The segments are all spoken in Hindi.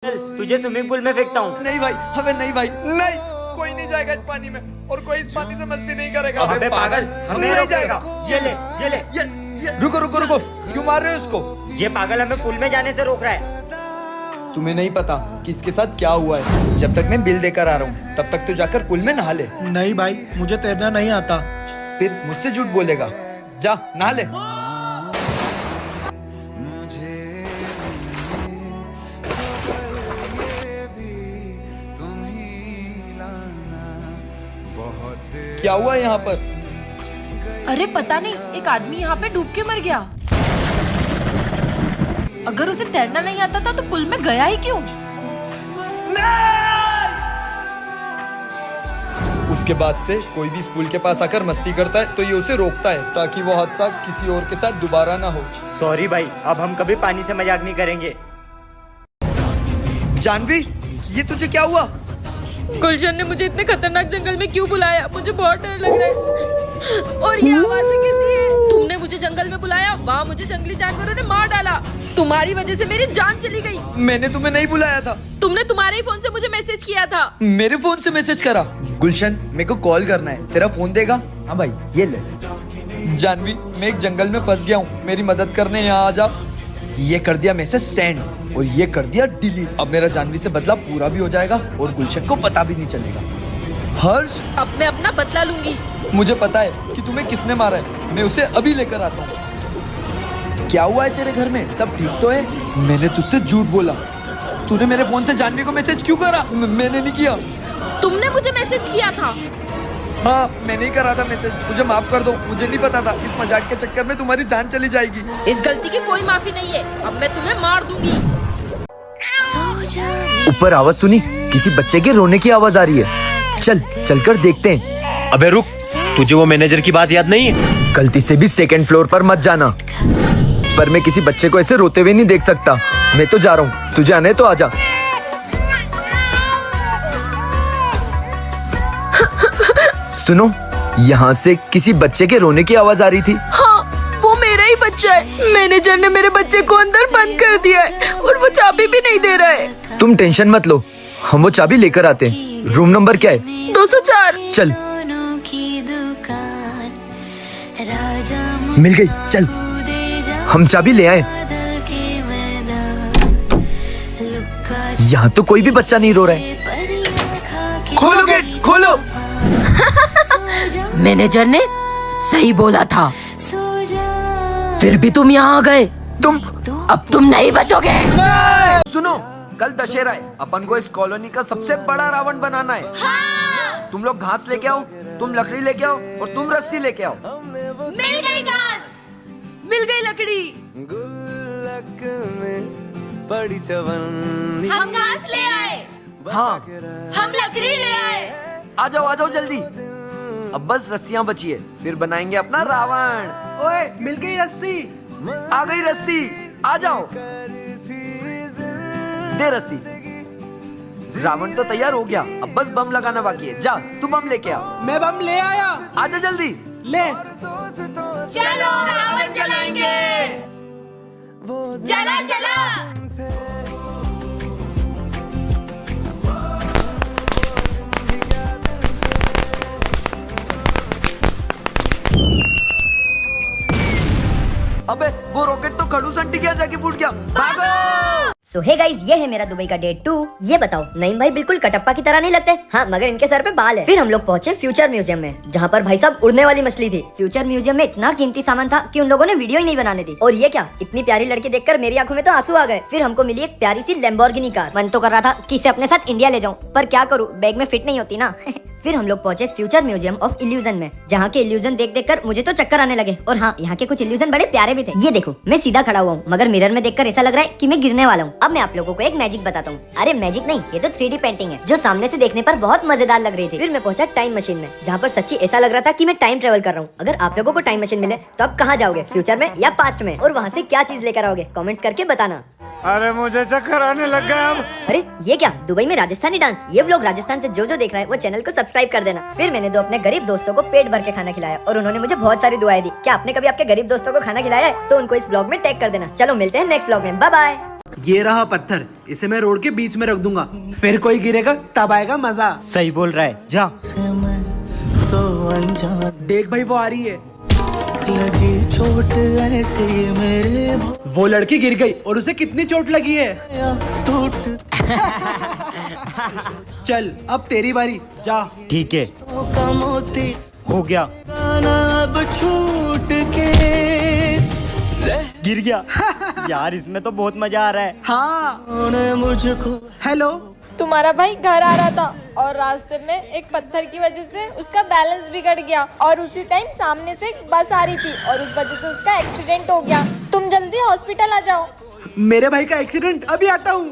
चल तुझे स्विमिंग पूल में फेंकता हूँ। नहीं भाई, अबे नहीं भाई, नहीं, कोई नहीं जाएगा इस पानी में और कोई इस पानी से मस्ती नहीं करेगा। अबे पागल, हमें नहीं रोकेगा। ये ले, ये ले। रुको रुको रुको, क्यों मार रहे हो उसको? ये पागल हमें पूल में जाने से रोक रहा है। तुम्हें नहीं पता कि इसके साथ क्या हुआ है। जब तक मैं बिल देकर आ रहा हूँ तब तक तू जाकर पुल में नहा ले। नहीं भाई, मुझे तैरना नहीं आता। फिर मुझसे झूठ बोलेगा। जा नहा ले। क्या हुआ यहाँ पर? अरे पता नहीं, एक आदमी यहाँ पे डूब के मर गया। अगर उसे तैरना नहीं आता था तो पुल में गया ही क्यों? उसके बाद से कोई भी इस पुल के पास आकर मस्ती करता है तो ये उसे रोकता है ताकि वो हादसा किसी और के साथ दोबारा ना हो। सॉरी भाई, अब हम कभी पानी से मजाक नहीं करेंगे। जानवी, ये तुझे क्या हुआ? गुलशन ने मुझे इतने खतरनाक जंगल में क्यों बुलाया? मुझे बहुत डर लग रहा है। और ये आवाज़ें कैसी है? तुमने मुझे जंगल में बुलाया, वहाँ मुझे जंगली जानवरों ने मार डाला। तुम्हारी वजह से मेरी जान चली गई। मैंने तुम्हें नहीं बुलाया था। तुमने तुम्हारे ही फोन से मुझे मैसेज किया था। मेरे फोन से मैसेज करा? गुलशन, मेरे को कॉल करना है, तेरा फोन देगा? हाँ भाई, ये ले। जानवी, मैं एक जंगल में फंस गया हूँ, मेरी मदद करने यहाँ आ जा। ये कर दिया मैसेज सेंड और ये कर दिया डिलीट। अब मेरा जानवी से बदला पूरा भी हो जाएगा और गुलशन को पता भी नहीं चलेगा। हर्ष, अब मैं अपना बदला लूंगी। मुझे पता है कि तुम्हें किसने मारा है, मैं उसे अभी लेकर आता हूँ। क्या हुआ है तेरे घर में? सब ठीक तो है? मैंने तुझसे झूठ बोला। तूने मेरे फोन से जानवी को मैसेज क्यों करा? मैंने नहीं किया। तुमने मुझे मैसेज किया था। हाँ, मैंने ही करा था मैसेज। मुझे माफ कर दो, मुझे नहीं पता था इस मजाक के चक्कर में तुम्हारी जान चली जाएगी। इस गलती की कोई माफी नहीं है। अब मैं तुम्हें मार दूंगी। ऊपर आवाज सुनी, किसी बच्चे के रोने की आवाज आ रही है। चलकर देखते हैं। अबे रुक, तुझे वो मैनेजर की बात याद नहीं है? गलती से भी सेकंड फ्लोर पर मत जाना। पर मैं किसी बच्चे को ऐसे रोते हुए नहीं देख सकता। मैं तो जा रहा हूँ, तुझे आने तो आजा। सुनो, यहाँ से किसी बच्चे के रोने की आवाज आ रही थी। हाँ, वो मेरा ही बच्चा है। मैनेजर ने मेरे बच्चे को अंदर बंद कर दिया है और वो चाबी भी नहीं दे रहा है। तुम टेंशन मत लो, हम वो चाबी लेकर आते हैं। रूम नंबर क्या है? 204। चल। मिल गई, चल। हम चाबी ले आए। यहाँ तो कोई भी बच्चा नहीं रो रहा है। खोलो गेट, खोलो। मैनेजर ने सही बोला था। फिर भी तुम यहाँ आ गए। अब तुम नहीं बचोगे। सुनो, कल दशहरा है, अपन को इस कॉलोनी का सबसे बड़ा रावण बनाना है। हाँ! तुम लोग घास लेके आओ, तुम लकड़ी लेके आओ और तुम रस्सी लेके आओ। मिल गई घास, मिल गई लकड़ी। हम घास ले आए। हाँ, हम लकड़ी ले आए। आ जाओ जल्दी। अब बस रस्सियाँ बची है, फिर बनाएंगे अपना रावण। ओए, मिल गई रस्सी। आ गई रस्सी, आ जाओ। दे रस्सी। रावण तो तैयार हो गया, अब बस बम लगाना बाकी है। जा, तू बम लेके आ। मैं बम ले आया। आजा जल्दी। ले। चलो रावण जलाएंगे। जला जला। अबे वो रॉकेट तो खड़ूस आंटी के यहाँ जाके फूट गया। भागो। सो हे गाइस, ये है मेरा दुबई का डे 2। ये बताओ, नईम भाई बिल्कुल कटप्पा की तरह नहीं लगते? हाँ, मगर इनके सर पे बाल है। फिर हम लोग पहुंचे फ्यूचर म्यूजियम में, जहाँ पर भाई साहब उड़ने वाली मछली थी। फ्यूचर म्यूजियम में इतना कीमती सामान था कि उन लोगों ने वीडियो ही नहीं बनाने दी। और ये क्या, इतनी प्यारी लड़की देखकर मेरी आंखों में तो आंसू आ गए। फिर हमको मिली एक प्यारी सी लैम्बोर्गिनी कार। मन तो कर रहा था कि इसे अपने साथ इंडिया ले जाऊं, पर क्या करूं, बैग में फिट नहीं होती ना। फिर हम लोग पहुंचे फ्यूचर म्यूजियम ऑफ इल्यूजन में, जहाँ के इल्यूजन देख कर मुझे तो चक्कर आने लगे। और हाँ, यहाँ के कुछ इल्यूजन बड़े प्यारे भी थे। ये देखो, मैं सीधा खड़ा हुआ हूँ, मगर मिरर में देखकर ऐसा लग रहा है कि मैं गिरने वाला हूँ। अब मैं आप लोगों को एक मैजिक बताता हूँ। अरे मैजिक नहीं, ये तो 3D पेंटिंग है, जो सामने से देखने पर बहुत मजेदार लग रही थी। फिर मैं पहुंचा टाइम मशीन में, जहाँ पर सच्ची ऐसा लग रहा था कि मैं टाइम ट्रेवल कर रहा हूँ। अगर आप लोगों को टाइम मशीन मिले तो आप कहाँ जाओगे, फ्यूचर में या पास्ट में? और वहाँ से क्या चीज लेकर आओगे, कमेंट्स करके बताना। अरे मुझे चक्कर आने लग गया अब। अरे ये क्या, दुबई में राजस्थानी डांस? ये व्लॉग राजस्थान से जो देख रहा है वो चैनल को सब्सक्राइब कर देना। फिर मैंने दो अपने गरीब दोस्तों को पेट भर के खाना खिलाया और उन्होंने मुझे बहुत सारी दुआएं दी। क्या आपने कभी आपके गरीब दोस्तों को खाना खिलाया है? तो उनको इस व्लॉग में टैग कर देना। चलो मिलते हैं नेक्स्ट व्लॉग में, बाय बाय। ये रहा पत्थर, इसे मैं रोड के बीच में रख दूंगा, फिर कोई गिरेगा तब आएगा मजा। सही बोल रहा है, जा। देख भाई वो आ रही है। लगी चोट ऐसे मेरे वो लड़की गिर गई और उसे कितनी चोट लगी है। टूट चल अब तेरी बारी, जा। ठीक है, का मोती हो गया। गाना अब छूट के गिर गया। यार इसमें तो बहुत मजा आ रहा है। हाँ उन्हें मुझको हेलो। तुम्हारा भाई घर आ रहा था और रास्ते में एक पत्थर की वजह से उसका बैलेंस बिगड़ गया और उसी टाइम सामने से एक बस आ रही थी और उस वजह से उसका एक्सीडेंट हो गया। तुम जल्दी हॉस्पिटल आ जाओ। मेरे भाई का एक्सीडेंट, अभी आता हूँ।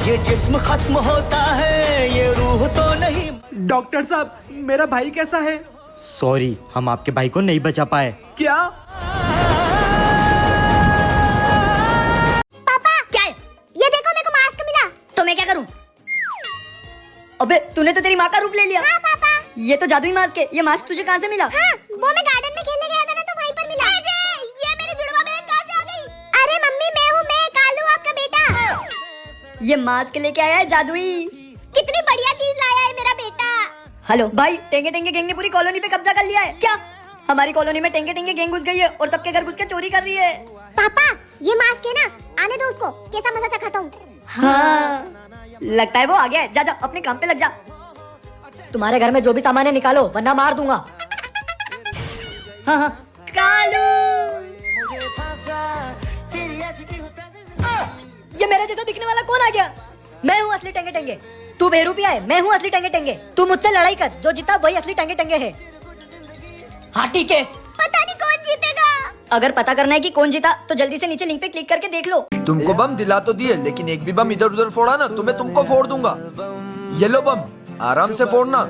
ये जिस्म खत्म होता है, ये रूह तो नहीं। डॉक्टर साहब मेरा भाई कैसा है? सॉरी, हम आपके भाई को नहीं बचा पाए। क्या? पापा क्या है? ये देखो मेरे को मास्क मिला। तो मैं क्या करूं? अबे तूने तो तेरी माँ का रूप ले लिया। हाँ पापा। ये तो जादुई मास्क है। ये मास्क तुझे कहाँ से मिला? हाँ, वो मैं गार्डन में खेलने गया था ना, तो वहीं पर मिला। ये मेरी जुड़वा बहन कहाँ से आ गई? अरे मम्मी मैं कालू आपका बेटा। ये मास्क लेके आया है जादुई। कितनी बढ़िया चीज लाया है मेरा बेटा। हेलो भाई, टेंगे टेंगे गैंग ने पूरी कॉलोनी पे कब्जा कर लिया है। क्या? हमारी कॉलोनी में टेंगे टेंगे गैंग घुस गई है और सबके घर घुस के चोरी कर रही है। पापा ये मास्क है ना, आने दो उसको, कैसा मजा चखाता हूँ। हाँ लगता है वो आ गया है। जा जा अपने काम पे लग जा। तुम्हारे घर में जो भी सामान है निकालो वरना मार दूंगा। हाँ हाँ कालू। ये मेरे जैसा दिखने वाला कौन आ गया? मैं हूँ असली टेंगे टेंगे। तू बेरूपिया है, मैं हूँ असली टेंगे टेंगे। तू मुझसे लड़ाई कर, जो जीता वही असली टेंगे टेंगे है। हाँ ठीक है। पता नहीं कौन जीतेगा। अगर पता करना है कि कौन जीता तो जल्दी से नीचे लिंक पे क्लिक करके देख लो। तुमको बम दिला तो दिए, लेकिन एक भी बम इधर उधर फोड़ा ना तो मैं तुमको फोड़ दूंगा। ये लो बम, आराम से फोड़ना।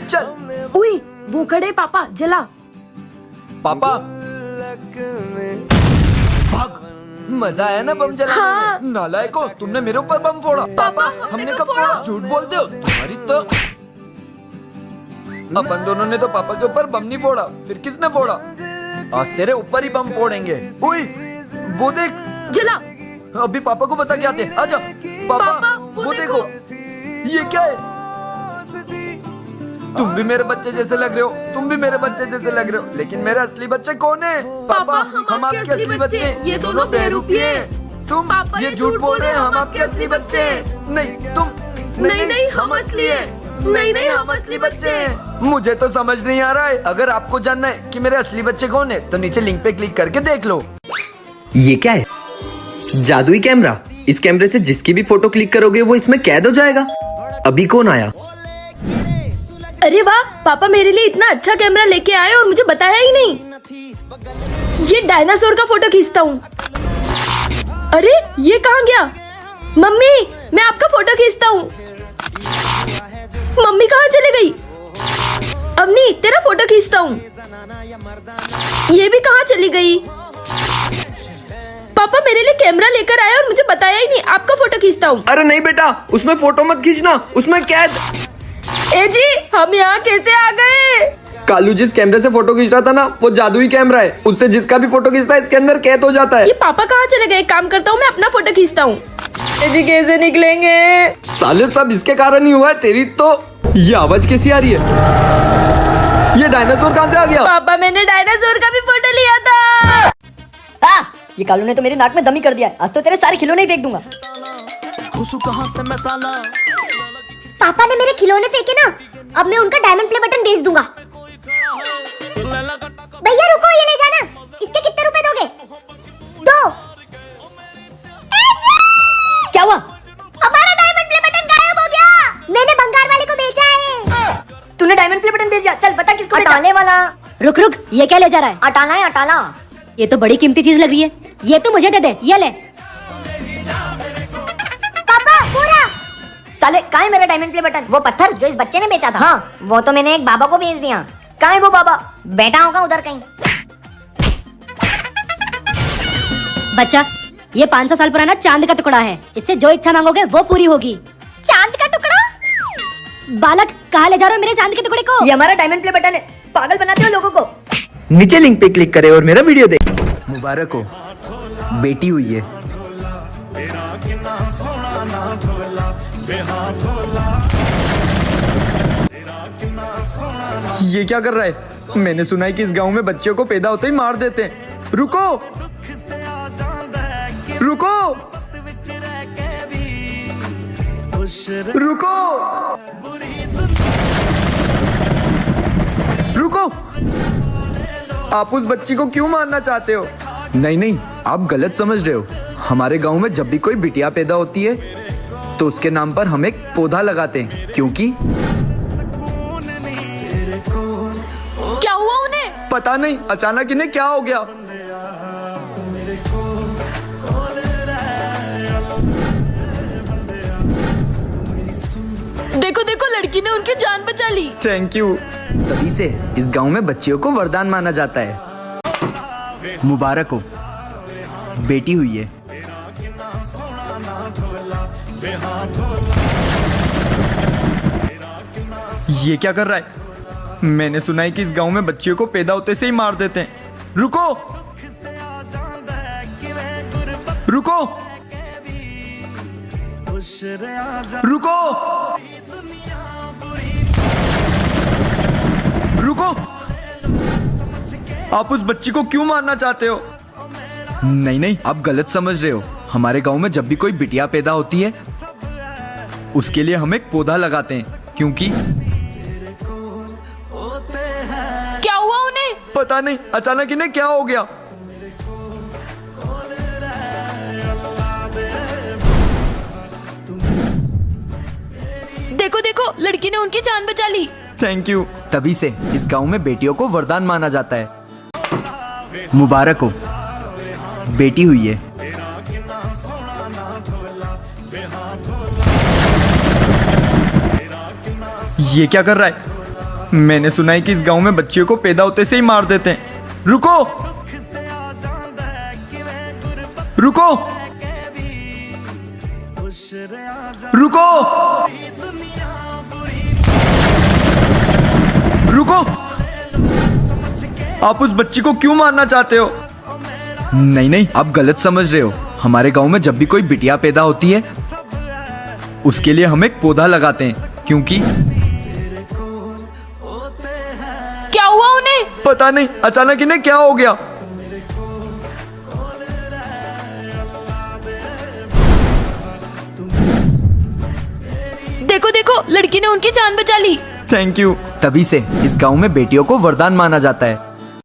चल। उई, वो खड़े पापा, जला। पापा भाग। मजा आया ना बम जला? हाँ। नालायको, तुमने मेरे ऊपर बम फोड़ा। पापा, हमने कब फोड़ा? झूठ बोलते हो तुम्हारी तो। अपन दोनों ने तो पापा के ऊपर बम नहीं फोड़ा, फिर किसने फोड़ा? आज तेरे ऊपर ही बम फोड़ेंगे। उई, वो देख। जला। अभी पापा को बता के आते। आजा। पापा वो देखो। ये क्या है? तुम भी मेरे बच्चे जैसे लग रहे हो, तुम भी मेरे बच्चे जैसे लग रहे हो, लेकिन मेरे असली बच्चे कौन है? पापा, हम आपके असली बच्चे। ये दोनों बेवकूफिए हैं। तुम पापा, ये झूठ बोल रहे हैं, हम आपके असली बच्चे हैं। नहीं तुम। नहीं हम असली है। नहीं हम असली बच्चे हैं। मुझे तो समझ नहीं आ रहा है। अगर आपको जानना है कि मेरे असली बच्चे कौन है तो नीचे लिंक पे क्लिक करके देख लो। ये क्या है? जादुई कैमरा। इस कैमरे से जिसकी भी फोटो क्लिक करोगे वो इसमें कैद हो जाएगा। अभी कौन आया? अरे वाह, पापा मेरे लिए इतना अच्छा कैमरा लेके आए और मुझे बताया ही नहीं। ये डायनासोर का फोटो खींचता हूँ। अरे ये कहाँ गया? मम्मी मैं आपका फोटो खींचता हूँ। मम्मी कहाँ चले गई? अम्मी तेरा फोटो खींचता हूँ। ये भी कहाँ चली गई? पापा मेरे लिए कैमरा लेकर आए और मुझे बताया ही नहीं। आपका फोटो खींचता हूँ। अरे नहीं बेटा, उसमें फोटो मत खींचना, उसमें कैद। ए जी, हम यहाँ कैसे आ गए? कालू जिस कैमरे से फोटो खींच रहा था ना, वो जादुई कैमरा है। उससे जिसका भी फोटो खींचता है इसके अंदर कैद हो जाता है। ये पापा कहाँ चले गए? काम करता हूँ मैं अपना फोटो खींचता हूँ। ए जी कैसे निकलेंगे? साले सब इसके कारण ही हुआ है। तेरी तो ये आवाज कैसी आ रही है? ये डायनासोर कहाँ से आ गया? पापा मैंने डायनासोर का भी फोटो लिया था। ये कालू ने तो मेरे नाक में दम ही कर दिया है। आज तो तेरे सारे खिलौने ही फेंक दूंगा। पापा ने मेरे खिलौने फेंके ना, अब मैं उनका डायमंड प्ले बटन बेच दूंगा। भैया रुको, ये ले जाना। इसके कितने रुपए दोगे? 2। क्या हुआ? हमारा डायमंड प्ले बटन गायब हो गया। मैंने बंगार वाले को बेचा है। तूने डायमंड प्ले बटन भेज दिया? चल बता किसको अटाने वाला। रुक रुक, ये क्या ले जा रहा है? अटाना है अटाना। ये तो बड़ी कीमती चीज लग रही है। ये तो मुझे दे दे, ये ले। पापा पूरा। साले कहाँ है मेरा डायमंड प्ले बटन? वो पत्थर जो इस बच्चे ने बेचा था। हाँ वो तो मैंने एक बाबा को भेज दिया। कहाँ है वो बाबा? बैठा होगा उधर कहीं। बच्चा ये 500 साल पुराना चांद का टुकड़ा है। इससे जो इच्छा मांगोगे वो पूरी होगी। चांद का टुकड़ा? बालक कहाँ ले जा रहे हो मेरे चांद के टुकड़े को? ये हमारा डायमंड प्ले बटन है। पागल बनाते हो लोगों को। नीचे लिंक पे क्लिक करें और मेरा वीडियो देखें। मुबारक हो, बेटी हुई है। ये क्या कर रहा है? मैंने सुना है कि इस गांव में बच्चों को पैदा होते ही मार देते हैं। रुको रुको रुको रुको, आप उस बच्ची को क्यों मारना चाहते हो? नहीं नहीं, आप गलत समझ रहे हो। हमारे गांव में जब भी कोई बिटिया पैदा होती है तो उसके नाम पर हम एक पौधा लगाते हैं, क्योंकि क्या हुआ उन्हें? पता नहीं अचानक इन्हें क्या हो गया। देखो देखो, लड़की ने उनकी जान बचा ली। Thank you. तभी से इस गांव में बच्चियों को वरदान माना जाता है। मुबारक हो, बेटी हुई है। ये क्या कर रहा है? मैंने सुना है कि इस गांव में बच्चियों को पैदा होते से ही मार देते हैं। रुको रुको रुको रुको, आप उस बच्ची को क्यों मारना चाहते हो? नहीं नहीं, आप गलत समझ रहे हो। हमारे गांव में जब भी कोई बिटिया पैदा होती है उसके लिए हम एक पौधा लगाते हैं, क्योंकि क्या हुआ उन्हें? पता नहीं अचानक इन्हें क्या हो गया। देखो देखो, लड़की ने उनकी जान बचा ली। Thank you. तभी से इस गांव में बेटियों को वरदान माना जाता है। मुबारक हो, बेटी हुई है। ये क्या कर रहा है? मैंने सुना है कि इस गांव में बच्चियों को पैदा होते से ही मार देते हैं। रुको रुको रुको रुको, आप उस बच्ची को क्यों मारना चाहते हो? नहीं नहीं, आप गलत समझ रहे हो। हमारे गांव में जब भी कोई बिटिया पैदा होती है उसके लिए हम एक पौधा लगाते हैं, क्योंकि क्या हुआ उन्हें? पता नहीं अचानक इन्हें क्या हो गया। देखो देखो, लड़की ने उनकी जान बचा ली। Thank you. तभी से इस गांव में बेटियों को वरदान माना जाता है।